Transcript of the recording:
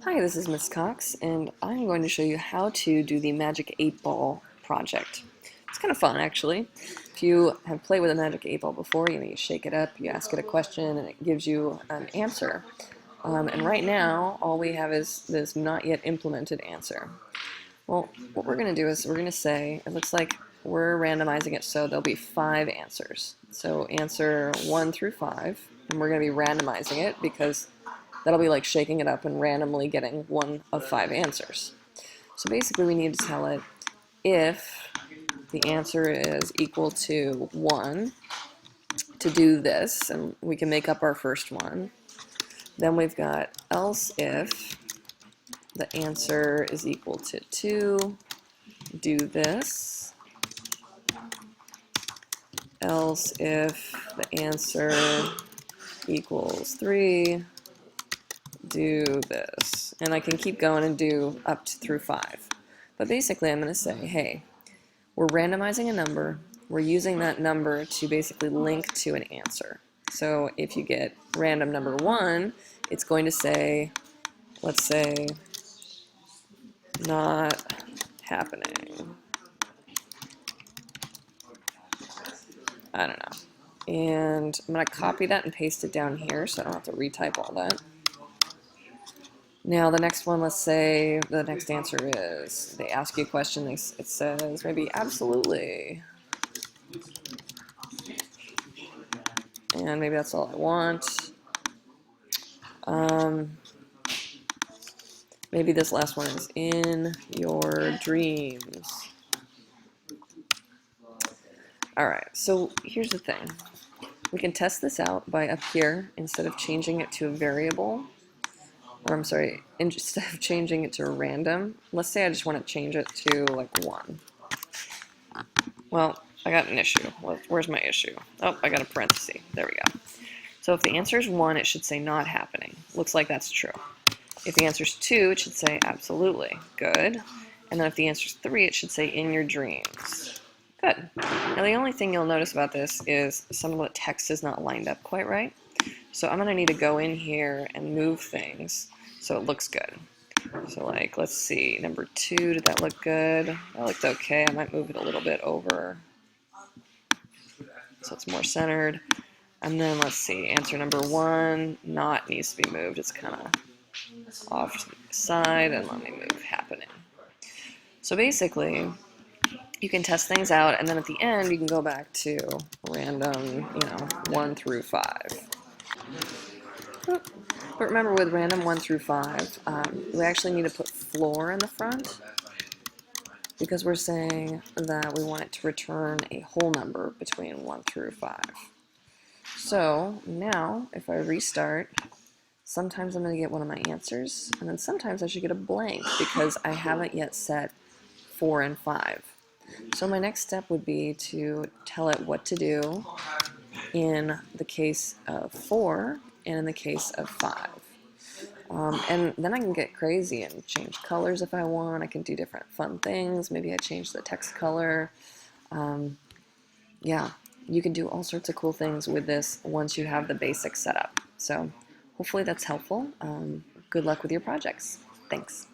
Hi, this is Miss Cox, and I'm going to show you how to do the Magic 8 Ball project. It's kind of fun, actually. If you have played with a Magic 8 Ball before, you shake it up, you ask it a question, and it gives you an answer. And right now, all we have is this not yet implemented answer. Well, what we're going to do is we're going to say, it looks like we're randomizing it so there'll be 5 answers. So answer 1 through 5, and we're going to be randomizing it because that'll be like shaking it up and randomly getting 1 of 5 answers. So basically we need to tell it if the answer is equal to 1 to do this, and we can make up our first one. Then we've got else if the answer is equal to 2, do this. Else if the answer equals 3, do this. And I can keep going and do up to through 5. But basically I'm going to say, hey, we're randomizing a number. We're using that number to basically link to an answer. So if you get random number 1, it's going to say, let's say, not happening. I don't know. And I'm going to copy that and paste it down here so I don't have to retype all that. Now the next one, let's say the next answer is, they ask you a question, it says maybe absolutely. And maybe that's all I want. Maybe this last one is in your dreams. Alright, so here's the thing. We can test this out by up here, instead of changing it to a variable, or I'm sorry, instead of changing it to a random, let's say I just want to change it to like 1. Well, I got an issue. Where's my issue? Oh, I got a parenthesis. There we go. So if the answer is 1, it should say not happening. Looks like that's true. If the answer is 2, it should say absolutely. Good. And then if the answer is 3, it should say in your dreams. Good. Now the only thing you'll notice about this is some of the text is not lined up quite right. So I'm going to need to go in here and move things so it looks good. So like, let's see, number 2, did that look good? That looked okay. I might move it a little bit over so it's more centered. And then let's see, answer number 1, not needs to be moved. It's kind of off to the side, and let me move happening. So basically, you can test things out, and then at the end, you can go back to random, 1 through 5. But remember, with random 1 through 5, we actually need to put floor in the front, because we're saying that we want it to return a whole number between 1 through 5. So now, if I restart, sometimes I'm going to get one of my answers, and then sometimes I should get a blank because I haven't yet set 4 and 5. So my next step would be to tell it what to do in the case of 4 and in the case of 5. And then I can get crazy and change colors if I want. I can do different fun things. Maybe I change the text color. Yeah, you can do all sorts of cool things with this once you have the basics set up. So hopefully that's helpful. Good luck with your projects. Thanks.